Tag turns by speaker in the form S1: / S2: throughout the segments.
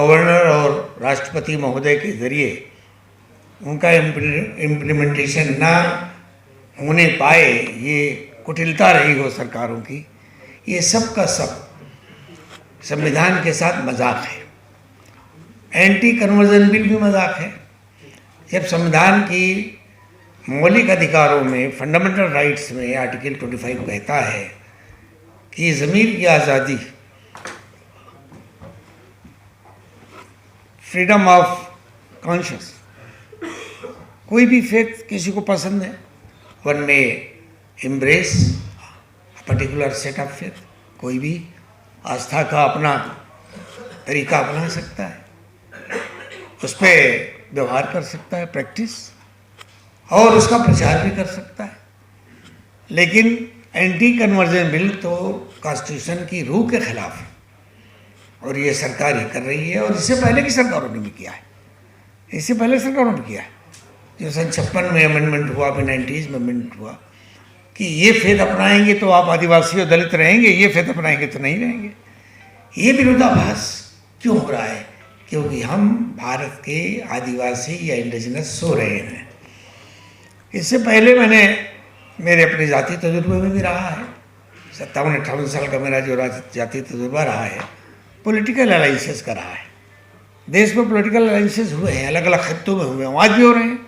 S1: Governor और राष्ट्रपति महोदय के जरिए उनका इम्प्लीमेंटेशन ना होने पाए, ये कुटिलता रही हो सरकारों की, ये सब का सब संविधान के साथ मजाक है। एंटी कन्वर्जन बिल भी मजाक है। जब संविधान की मौलिक अधिकारों में, फंडामेंटल राइट्स में आर्टिकल 25 कहता है कि ज़मीर की आज़ादी, फ्रीडम ऑफ कॉन्शियस, कोई भी फेथ किसी को पसंद है, वन में embrace particular set of faith, कोई भी आस्था का अपना तरीका अपना सकता है, उस पर व्यवहार कर सकता है, प्रैक्टिस, और उसका प्रचार भी कर सकता है। लेकिन एंटी कन्वर्जन बिल तो कॉन्स्टिट्यूशन की रूह के खिलाफ है और ये सरकार ही कर रही है, और इससे पहले की सरकारों ने भी किया है। इससे पहले सरकारों ने किया है, जो सन 56 में अमेंडमेंट हुआ, फिर 90s में अमेंडमेंट हुआ कि ये फेथ अपनाएंगे तो आप आदिवासी और दलित रहेंगे, ये फेथ अपनाएंगे तो नहीं रहेंगे। ये विरोधाभास क्यों हो रहा है? क्योंकि हम भारत के आदिवासी या इंडिजिनस सो रहे हैं। इससे पहले मैंने मेरे अपने जाति तजुर्बे में भी रहा है, 57-58 साल का मेरा जो जाति तजुर्बा रहा है, पॉलिटिकल अलाइंसेस का रहा है। देश में पॉलिटिकल अलाइंसेस हुए हैं, अलग अलग खित्तों में हुए हैं, आज भी हो रहे हैं।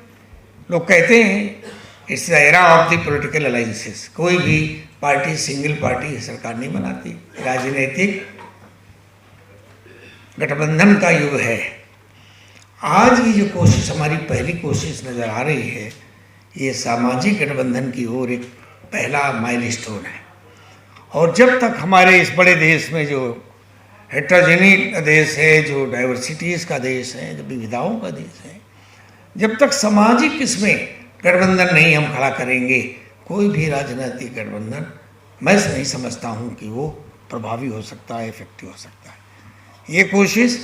S1: लोग कहते हैं it's the era of the political alliances. कोई भी पार्टी सिंगल पार्टी सरकार नहीं बनाती, राजनीतिक गठबंधन का युग है। आज की जो कोशिश, हमारी पहली कोशिश नज़र आ रही है, ये सामाजिक गठबंधन की ओर एक पहला माइलस्टोन है। और जब तक हमारे इस बड़े देश में, जो हेट्रोजेनिक देश है, जो डाइवर्सिटीज़ का देश है, जो विविधताओं का देश है, जब तक सामाजिक इसमें गठबंधन नहीं हम खड़ा करेंगे, कोई भी राजनीतिक गठबंधन मैं नहीं समझता हूँ कि वो प्रभावी हो सकता है, इफेक्टिव हो सकता है। ये कोशिश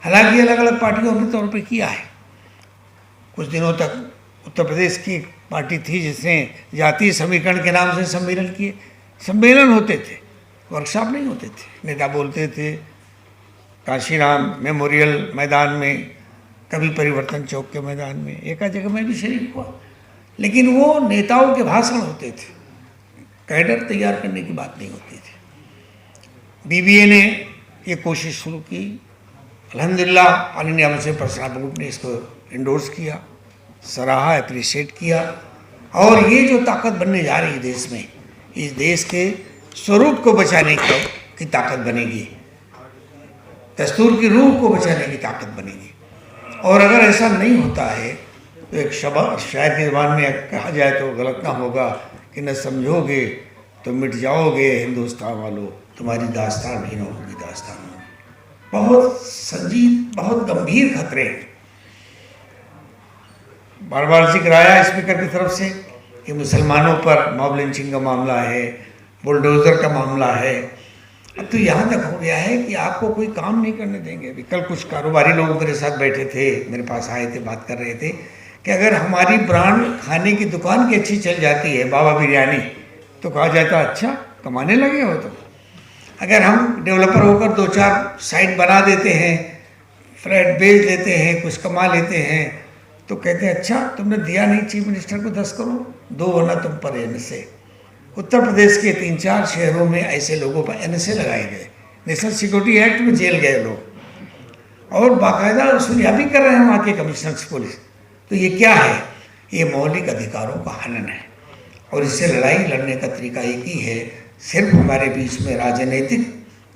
S1: हालांकि अलग अलग पार्टियों के तौर पे किया है। कुछ दिनों तक उत्तर प्रदेश की पार्टी थी जिसने जातीय समीकरण के नाम से सम्मेलन किए। सम्मेलन होते थे, वर्कशॉप नहीं होते थे। नेता बोलते थे काशीराम मेमोरियल मैदान में, कभी परिवर्तन चौक के मैदान में, एक जगह में भी शरीक हुआ, लेकिन वो नेताओं के भाषण होते थे, कैडर तैयार करने की बात नहीं होती थी। बीबीए ने ये कोशिश शुरू की, अल्हम्दुलिल्लाह all India Muslim personal group ने इसको इंडोर्स किया, सराहा, अप्रिशिएट किया, और ये जो ताकत बनने जा रही है देश में, इस देश के स्वरूप को बचाने की ताकत बनेगी, दस्तूर की रूह को बचाने की ताकत बनेगी। और अगर ऐसा नहीं होता है तो एक शब्द शायद की ज़बान में कहा जाए तो गलत ना होगा कि न समझोगे तो मिट जाओगे हिंदुस्तान वालों, तुम्हारी दास्तान भी न होगी दास्तान। बहुत संजीद, बहुत गंभीर खतरे हैं। बार बार जिक्र आया स्पीकर की तरफ से कि मुसलमानों पर मॉब लिंचिंग का मामला है, बुलडोज़र का मामला है। अब तो यहाँ तक हो गया है कि आपको कोई काम नहीं करने देंगे। अभी कल कुछ कारोबारी लोग मेरे साथ बैठे थे, मेरे पास आए थे, बात कर रहे थे कि अगर हमारी ब्रांड खाने की दुकान की अच्छी चल जाती है, बाबा बिरयानी, तो कहा जाता अच्छा कमाने लगे हो। तो अगर हम डेवलपर होकर 2-4 साइट बना देते हैं, फ्लैट बेच देते हैं, कुछ कमा लेते हैं, तो कहते हैं अच्छा तुमने दिया नहीं चीफ मिनिस्टर को 10 करोड़, 2 होना तुम पर एनएसए। उत्तर प्रदेश के 3-4 शहरों में ऐसे लोगों पर एनएसए लगाए गए, नेशनल सिक्योरिटी एक्ट में जेल गए लोग, और बाकायदा वसूलियाबी कर रहे हैं वहाँ के कमिश्नर्स पुलिस। तो ये क्या है? ये मौलिक अधिकारों का हनन है, और इससे लड़ाई लड़ने का तरीका एक ही है, सिर्फ हमारे बीच में राजनीतिक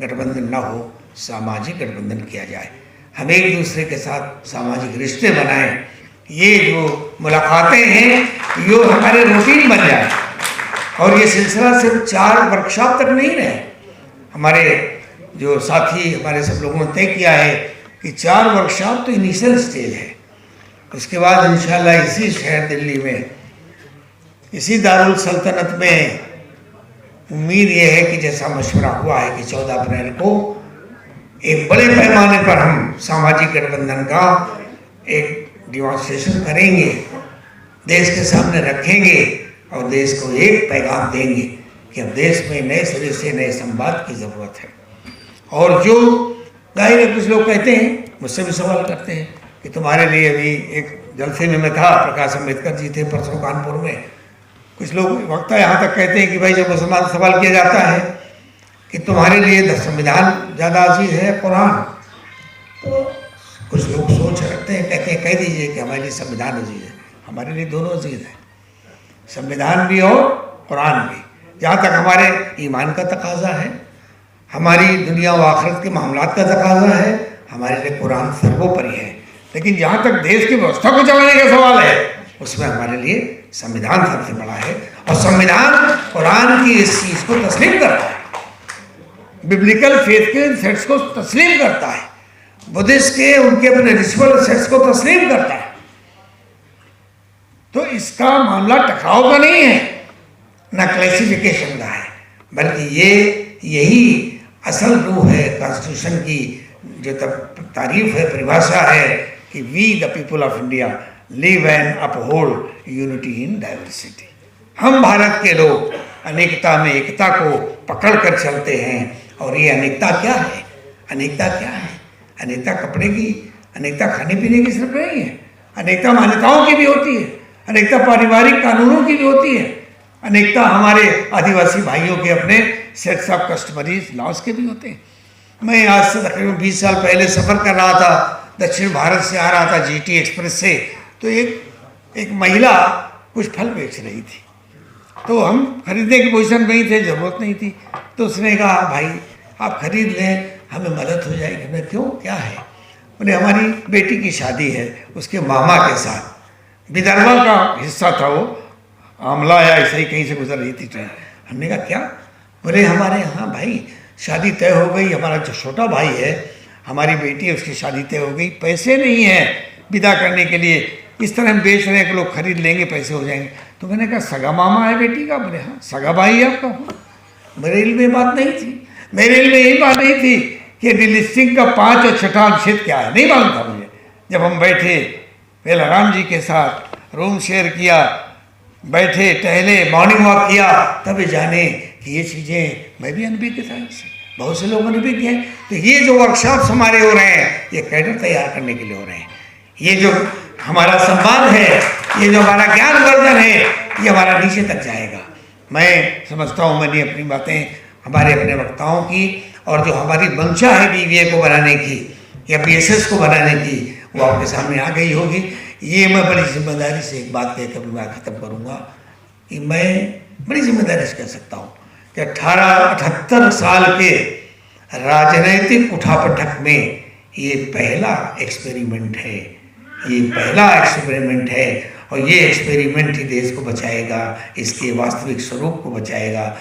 S1: गठबंधन ना हो, सामाजिक गठबंधन किया जाए। हम एक दूसरे के साथ सामाजिक रिश्ते बनाएं, ये जो मुलाकातें हैं ये हमारे रूटीन बन जाए। और ये सिलसिला सिर्फ 4 वर्कशॉप तक नहीं रहे। हमारे जो साथी, हमारे सब लोगों ने तय किया है कि 4 वर्कशॉप तो इनिशियल स्टेज है, उसके बाद इंशाल्लाह इसी शहर दिल्ली में, इसी दारुल सल्तनत में उम्मीद ये है कि जैसा मशवरा हुआ है कि 14 अप्रैल को एक बड़े पैमाने पर हम सामाजिक गठबंधन का एक डिमॉन्स्ट्रेशन करेंगे, देश के सामने रखेंगे और देश को एक पैगाम देंगे कि अब देश में नए सिरे से नए संवाद की ज़रूरत है। और जो जाहिर है कुछ लोग कहते हैं मुझसे भी सवाल करते हैं कि तुम्हारे लिए अभी एक जलसे में मैं था, प्रकाश अम्बेडकर जी थे परसों कानपुर में, कुछ लोग वक्ता यहाँ तक कहते हैं कि भाई जब मुसलमान सवाल किया जाता है कि तुम्हारे लिए संविधान ज़्यादा अजीज है कुरान, तो कुछ लोग सोच रखते हैं, कहते हैं कह दीजिए कि हमारे लिए संविधान अजीज है। हमारे लिए दोनों अजीज है, संविधान भी और कुरान भी। जहाँ तक हमारे ईमान का तकाजा है, हमारी दुनिया व आखिरत के मामलात का तकाजा है, हमारे लिए कुरान सर्वोपरि है। लेकिन जहाँ तक देश की व्यवस्था को चलाने का सवाल है, उसमें हमारे लिए संविधान सबसे बड़ा है। और संविधान कुरान की इस चीज़ को तस्लीम करता है, बिब्लिकल फेथ के सेट्स को तस्लीम करता है, बुद्धिस्ट के उनके अपने रिचुअल सेट्स को तस्लीम करता है। तो इसका मामला टकराव का नहीं है, ना क्लासिफिकेशन का है, बल्कि यही असल रूह है कॉन्स्टिट्यूशन की, जो तारीफ है, परिभाषा है कि we the people of India live and uphold unity in diversity. हम भारत के लोग अनेकता में एकता को पकड़ कर चलते हैं। और ये अनेकता क्या है? अनेकता क्या है? अनेकता कपड़े की, अनेकता खाने पीने की सिर्फ नहीं है, अनेकता मान्यताओं की भी होती है, अनेकता पारिवारिक कानूनों की भी होती है, अनेकता हमारे आदिवासी भाइयों के अपने सेट्स ऑफ कस्टमरीज लॉज के भी होते हैं। मैं आज से तकरीबन 20 साल पहले सफ़र कर रहा था, दक्षिण भारत से आ रहा था जीटी एक्सप्रेस से, तो एक महिला कुछ फल बेच रही थी, तो हम खरीदने की पोजीशन में ही थे, ज़रूरत नहीं थी, तो उसने कहा भाई आप खरीद लें, हमें मदद हो जाएगी। मैं क्यों, क्या है? बोले हमारी बेटी की शादी है उसके मामा के साथ, विदर्भा का हिस्सा था वो, आमला या ऐसा ही कहीं से गुजर रही थी ट्रेन। हमने कहा क्या? बोले हमारे यहाँ भाई शादी तय हो गई, हमारा जो छोटा भाई है, हमारी बेटी है, उसकी शादी तय हो गई, पैसे नहीं हैं विदा करने के लिए, इस तरह हम बेच रहे हैं कि लोग खरीद लेंगे, पैसे हो जाएंगे। तो मैंने कहा सगा मामा है बेटी का? बोले हाँ सगा भाई है आपका। मेरे इल्म में बात नहीं थी, मेरे इल्म में यही बात नहीं थी कि डिलिस्टिंग का 5 और 6 अनुच्छेद क्या है, नहीं मालूम था मुझे। जब हम बैठे वेलाराम जी के साथ, रूम शेयर किया, बैठे टहले, मॉर्निंग वॉक किया, तब जाने कि ये चीज़ें मैं भी अनुभवी के साथ से बहुत से लोग अनुभवी हैं। तो ये जो वर्कशॉप्स हमारे हो रहे हैं, ये कैडर तैयार करने के लिए हो रहे हैं। ये जो हमारा संवाद है, ये जो हमारा ज्ञानवर्धन है, ये हमारा नीचे तक जाएगा। मैं समझता हूँ मैंने अपनी बातें हमारे अपने वक्ताओं की, और जो हमारी मंशा है बीवीए को बनाने की या बीएसएस को बनाने की, वो आपके सामने आ गई होगी। ये मैं बड़ी जिम्मेदारी से एक बात कहकर भी मैं ख़त्म करूँगा कि मैं बड़ी जिम्मेदारी से कह सकता हूँ कि 78 साल के राजनैतिक उठापटक में ये पहला एक्सपेरिमेंट है, ये पहला एक्सपेरिमेंट है, और ये एक्सपेरिमेंट ही देश को बचाएगा, इसके वास्तविक स्वरूप को बचाएगा।